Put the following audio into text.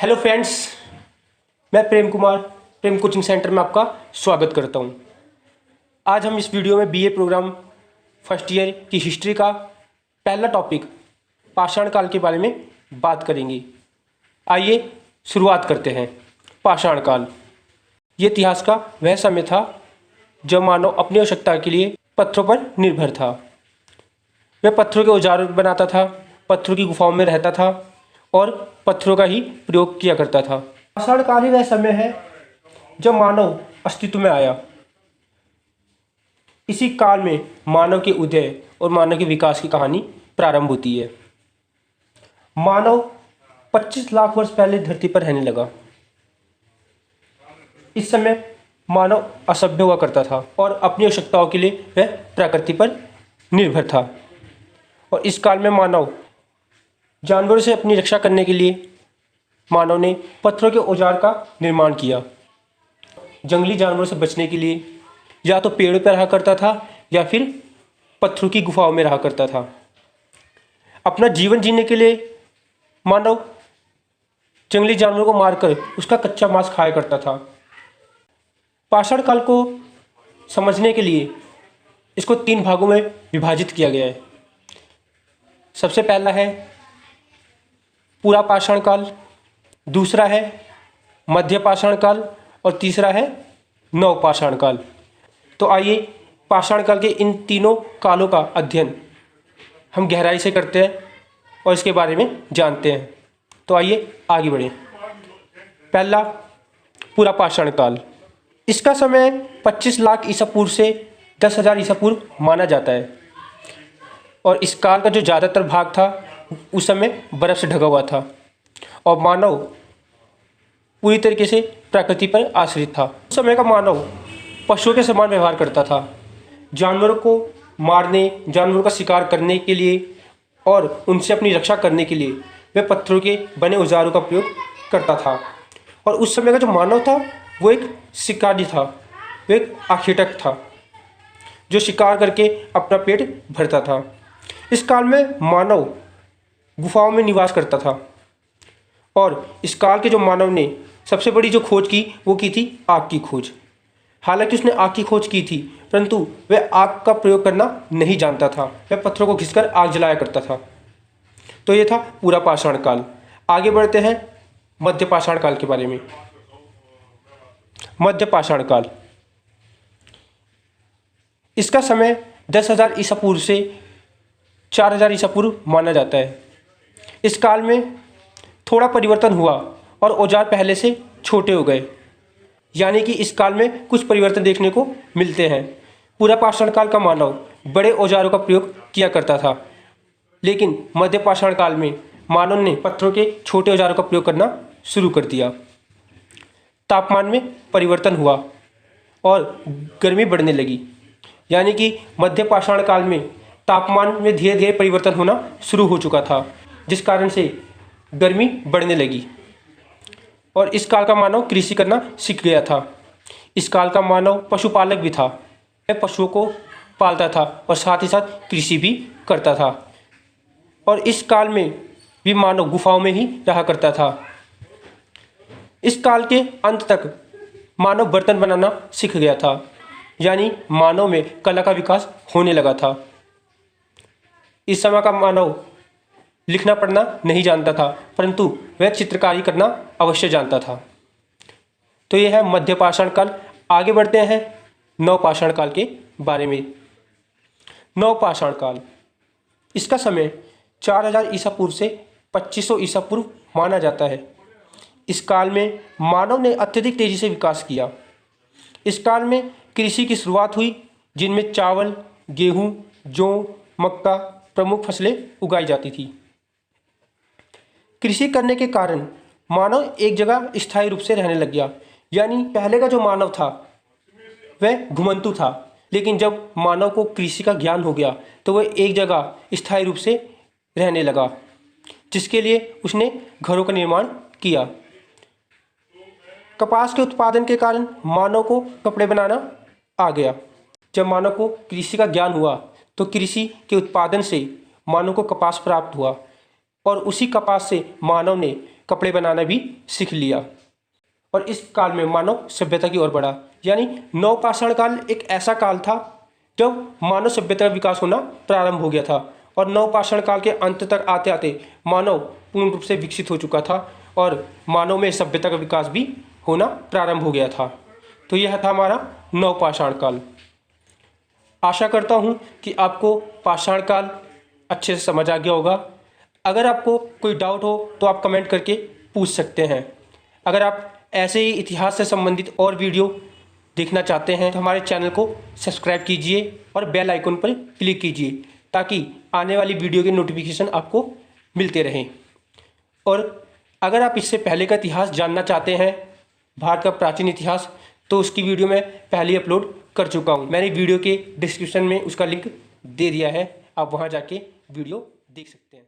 Hello friends, मैं Prem Kumar Prem coaching centre में आपका स्वागत करता हूं। आज हम इस वीडियो में बीए प्रोग्राम फर्स्ट ईयर की हिस्ट्री का पहला टॉपिक पाषाण काल के बारे में बात करेंगे। आइए शुरुआत करते हैं। पाषाण काल ये इतिहास का वह समय था जब मानव अपनी आवश्यकता के लिए पत्थरों पर निर्भर था। वह पत्थरों के औजार बनाता था, पत्थरों की गुफाओं में रहता था और पत्थरों का ही प्रयोग किया करता था। पाषाण काल ही वह समय है जब मानव अस्तित्व में आया। इसी काल में मानव के उदय और मानव के विकास की कहानी प्रारंभ होती है। मानव 25 लाख वर्ष पहले धरती पर रहने लगा। इस समय मानव असभ्य हुआ करता था और अपनी आवश्यकताओं के लिए वह प्रकृति पर निर्भर था। और इस काल में मानव जानवरों से अपनी रक्षा करने के लिए मानव ने पत्थरों के औजार का निर्माण किया। जंगली जानवरों से बचने के लिए या तो पेड़ों पर रहा करता था या फिर पत्थरों की गुफाओं में रहा करता था। अपना जीवन जीने के लिए मानव जंगली जानवरों को मारकर उसका कच्चा मांस खाया करता था। पाषाण काल को समझने के लिए इसको 3 भागों में विभाजित किया गया है। सबसे पहला है पूरा पाषाण काल, दूसरा है मध्य पाषाण काल और तीसरा है नव पाषाण काल। तो आइए पाषाण काल के इन तीनों कालों का अध्ययन हम गहराई से करते हैं और इसके बारे में जानते हैं। तो आइए आगे बढ़ें। पहला पूरा पाषाण काल, इसका समय 25 लाख ईसा पूर्व से 10,000 ईसा पूर्व माना जाता है। और इस काल का जो ज़्यादातर भाग था उस समय बर्फ़ से ढका हुआ था और मानव पूरी तरीके से प्रकृति पर आश्रित था। उस समय का मानव पशुओं के समान व्यवहार करता था। जानवरों को मारने, जानवरों का शिकार करने के लिए और उनसे अपनी रक्षा करने के लिए वह पत्थरों के बने औजारों का प्रयोग करता था। और उस समय का जो मानव था वो एक शिकारी था, वो एक आखेटक था जो शिकार करके अपना पेट भरता था। इस काल में मानव गुफाओं में निवास करता था और इस काल के जो मानव ने सबसे बड़ी जो खोज की वो की थी आग की खोज। हालांकि उसने आग की खोज की थी परंतु वह आग का प्रयोग करना नहीं जानता था। वह पत्थरों को घिसकर आग जलाया करता था। तो ये था पूरा पाषाण काल। आगे बढ़ते हैं मध्य पाषाण काल के बारे में। मध्य पाषाण काल, इसका समय 10,000 ईसा पूर्व से 4,000 ईसा पूर्व माना जाता है। इस काल में थोड़ा परिवर्तन हुआ और औजार पहले से छोटे हो गए, यानी कि इस काल में कुछ परिवर्तन देखने को मिलते हैं। पूरा पाषाण काल का मानव बड़े औजारों का प्रयोग किया करता था, लेकिन मध्य पाषाण काल में मानव ने पत्थरों के छोटे औजारों का प्रयोग करना शुरू कर दिया। तापमान में परिवर्तन हुआ और गर्मी बढ़ने लगी, यानी कि मध्य पाषाण काल में तापमान में धीरे धीरे परिवर्तन होना शुरू हो चुका था, जिस कारण से गर्मी बढ़ने लगी। और इस काल का मानव कृषि करना सीख गया था। इस काल का मानव पशुपालक भी था। वह पशुओं को पालता था और साथ ही साथ कृषि भी करता था। और इस काल में भी मानव गुफाओं में ही रहा करता था। इस काल के अंत तक मानव बर्तन बनाना सीख गया था, यानी मानव में कला का विकास होने लगा था। इस समय का मानव लिखना पढ़ना नहीं जानता था, परंतु वह चित्रकारी करना अवश्य जानता था। तो यह है मध्य पाषाण काल। आगे बढ़ते हैं नव पाषाण काल के बारे में। नव पाषाण काल, इसका समय 4,000 ईसा पूर्व से 2500 ईसा पूर्व माना जाता है। इस काल में मानव ने अत्यधिक तेजी से विकास किया। इस काल में कृषि की शुरुआत हुई, जिनमें चावल, गेहूँ, जौ, मक्का प्रमुख फसलें उगाई जाती थी। कृषि करने के कारण मानव एक जगह स्थायी रूप से रहने लग गया। यानी पहले का जो मानव था वह घुमंतु था, लेकिन जब मानव को कृषि का ज्ञान हो गया तो वह एक जगह स्थायी रूप से रहने लगा, जिसके लिए उसने घरों का निर्माण किया। कपास के उत्पादन के कारण मानव को कपड़े बनाना आ गया। जब मानव को कृषि का ज्ञान हुआ तो कृषि के उत्पादन से मानव को कपास प्राप्त हुआ और उसी कपास से मानव ने कपड़े बनाना भी सीख लिया और इस काल में मानव सभ्यता की ओर बढ़ा। यानी नवपाषाण काल एक ऐसा काल था जब मानव सभ्यता का विकास होना प्रारंभ हो गया था और नवपाषाण काल के अंत तक आते आते मानव पूर्ण रूप से विकसित हो चुका था और मानव में सभ्यता का विकास भी होना प्रारंभ हो गया था। तो यह था हमारा नवपाषाण काल। आशा करता हूँ कि आपको पाषाण काल अच्छे से समझ आ गया होगा। अगर आपको कोई डाउट हो तो आप कमेंट करके पूछ सकते हैं। अगर आप ऐसे ही इतिहास से संबंधित और वीडियो देखना चाहते हैं तो हमारे चैनल को सब्सक्राइब कीजिए और बेल आइकन पर क्लिक कीजिए ताकि आने वाली वीडियो के नोटिफिकेशन आपको मिलते रहें। और अगर आप इससे पहले का इतिहास जानना चाहते हैं, भारत का प्राचीन इतिहास, तो उसकी वीडियो मैं पहले ही अपलोड कर चुका हूँ। मैंने वीडियो के डिस्क्रिप्शन में उसका लिंक दे दिया है, आप वहाँ जाके वीडियो देख सकते हैं।